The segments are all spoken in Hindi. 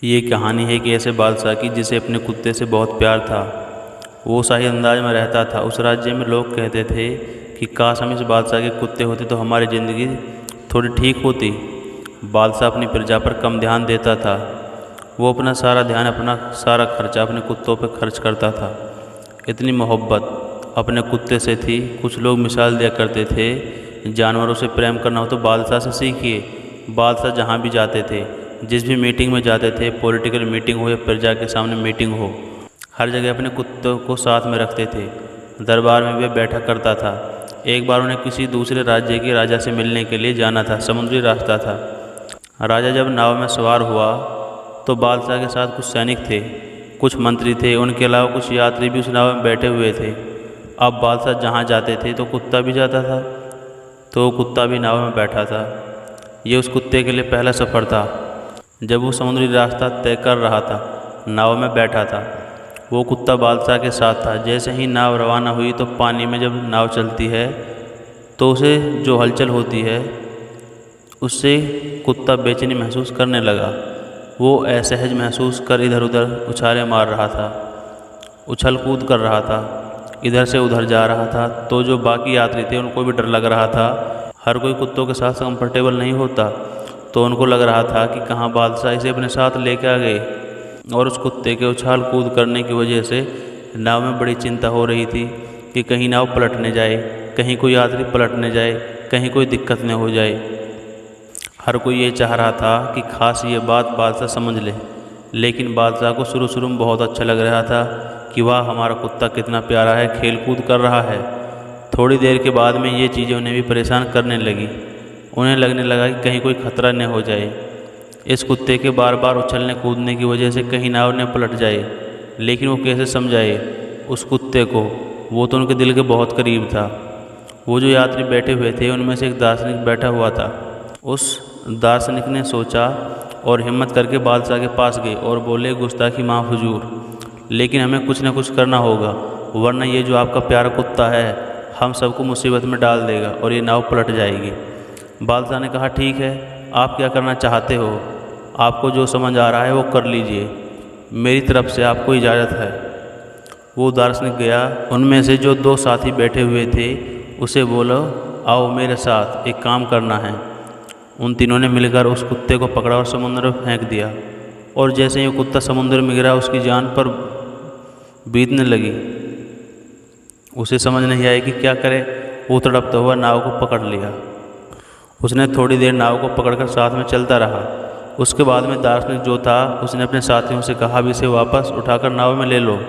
ये कहानी है कि ऐसे बादशाह की जिसे अपने कुत्ते से बहुत प्यार था। वो शाही अंदाज में रहता था। उस राज्य में लोग कहते थे कि काश हम इस बादशाह के कुत्ते होते तो हमारी ज़िंदगी थोड़ी ठीक होती। बादशाह अपनी प्रजा पर कम ध्यान देता था। वो अपना सारा ध्यान, अपना सारा खर्चा अपने कुत्तों पर खर्च करता था। इतनी मोहब्बत अपने कुत्ते से थी। कुछ लोग मिसाल दिया करते थे, जानवरों से प्रेम करना हो तो बादशाह से सीखिए। बादशाह जहाँ भी जाते थे, जिस भी मीटिंग में जाते थे, पॉलिटिकल मीटिंग हो या प्रजा के सामने मीटिंग हो, हर जगह अपने कुत्तों को साथ में रखते थे। दरबार में वे बैठा करता था। एक बार उन्हें किसी दूसरे राज्य के राजा से मिलने के लिए जाना था। समुद्री रास्ता था। राजा जब नाव में सवार हुआ तो बादशाह के साथ कुछ सैनिक थे, कुछ मंत्री थे, उनके अलावा कुछ यात्री भी उस नाव में बैठे हुए थे। अब बादशाह जहाँ जाते थे तो कुत्ता भी जाता था, तो कुत्ता भी नाव में बैठा था। ये उस कुत्ते के लिए पहला सफ़र था। जब वो समुद्री रास्ता तय कर रहा था, नाव में बैठा था, वो कुत्ता बादशाह के साथ था। जैसे ही नाव रवाना हुई तो पानी में जब नाव चलती है तो उसे जो हलचल होती है उससे कुत्ता बेचैनी महसूस करने लगा। वो असहज महसूस कर इधर उधर उछाले मार रहा था, उछल कूद कर रहा था, इधर से उधर जा रहा था। तो जो बाकी यात्री थे उनको भी डर लग रहा था। हर कोई कुत्तों के साथ कंफर्टेबल नहीं होता, तो उनको लग रहा था कि कहाँ बादशाह इसे अपने साथ लेके आ गए। और उस कुत्ते के उछाल कूद करने की वजह से नाव में बड़ी चिंता हो रही थी कि कहीं नाव पलटने जाए, कहीं कोई यात्री पलटने जाए, कहीं कोई दिक्कत न हो जाए। हर कोई ये चाह रहा था कि खास ये बात बादशाह समझ ले। लेकिन बादशाह को शुरू में बहुत अच्छा लग रहा था कि वाह, हमारा कुत्ता कितना प्यारा है, खेल कूद कर रहा है। थोड़ी देर के बाद में ये चीज़ें उन्हें भी परेशान करने लगी। उन्हें लगने लगा कि कहीं कोई खतरा न हो जाए। इस कुत्ते के बार बार उछलने कूदने की वजह से कहीं नाव न पलट जाए। लेकिन वो कैसे समझाए उस कुत्ते को, वो तो उनके दिल के बहुत करीब था। वो जो यात्री बैठे हुए थे उनमें से एक दार्शनिक बैठा हुआ था। उस दार्शनिक ने सोचा और हिम्मत करके बादशाह के पास गए और बोले, गुस्ताखी माफ़ हुजूर, लेकिन हमें कुछ न कुछ करना होगा, वरना ये जो आपका प्यारा कुत्ता है हम सबको मुसीबत में डाल देगा और ये नाव पलट जाएगी। बादशाह ने कहा, ठीक है, आप क्या करना चाहते हो, आपको जो समझ आ रहा है वो कर लीजिए, मेरी तरफ से आपको इजाज़त है। वो दार्शनिक गया। उनमें से जो दो साथी बैठे हुए थे उसे बोलो, आओ मेरे साथ, एक काम करना है। उन तीनों ने मिलकर उस कुत्ते को पकड़ा और समुद्र में फेंक दिया। और जैसे ही वो कुत्ता समुद्र में गिरा उसकी जान पर बीतने लगी। उसे समझ नहीं आई कि क्या करे। वो तड़पता हुआ नाव को पकड़ लिया। उसने थोड़ी देर नाव को पकड़कर साथ में चलता रहा। उसके बाद में दार्शनिक जो था उसने अपने साथियों से कहा, भी इसे वापस उठाकर नाव में ले लो।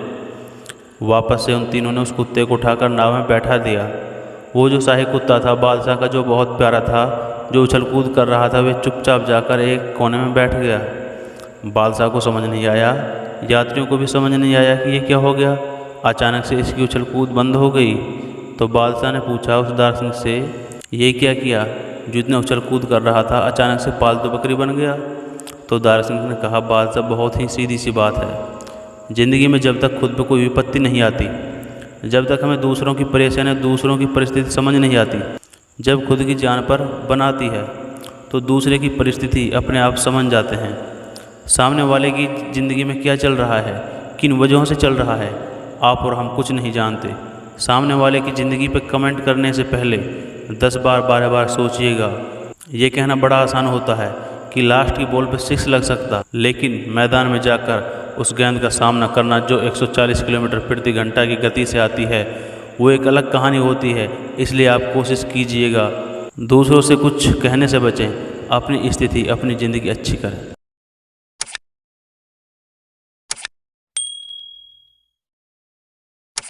वापस से उन तीनों ने उस कुत्ते को उठाकर नाव में बैठा दिया। वो जो शाही कुत्ता था बादशाह का, जो बहुत प्यारा था, जो उछल कूद कर रहा था, वे चुपचाप जाकर एक कोने में बैठ गया। बादशाह को समझ नहीं आया, यात्रियों को भी समझ नहीं आया कि ये क्या हो गया। अचानक से इसकी उछल कूद बंद हो गई। तो बादशाह ने पूछा उस दार्शनिक से, ये क्या किया, जो इतना उछल कूद कर रहा था अचानक से पालतू बकरी बन गया। तो दार्शनिक ने कहा, बादशाह, बहुत ही सीधी सी बात है। ज़िंदगी में जब तक खुद पर कोई विपत्ति नहीं आती, जब तक हमें दूसरों की परेशानी, दूसरों की परिस्थिति समझ नहीं आती, जब खुद की जान पर बनाती है तो दूसरे की परिस्थिति अपने आप समझ जाते हैं। सामने वाले की ज़िंदगी में क्या चल रहा है, किन वजहों से चल रहा है, आप और हम कुछ नहीं जानते। सामने वाले की ज़िंदगी पर कमेंट करने से पहले 10 बार 12 बार सोचिएगा। ये कहना बड़ा आसान होता है कि लास्ट की बॉल पे 6 लग सकता, लेकिन मैदान में जाकर उस गेंद का सामना करना जो 140 किलोमीटर प्रति घंटा की गति से आती है, वो एक अलग कहानी होती है। इसलिए आप कोशिश कीजिएगा दूसरों से कुछ कहने से बचें, अपनी स्थिति, अपनी ज़िंदगी अच्छी करें।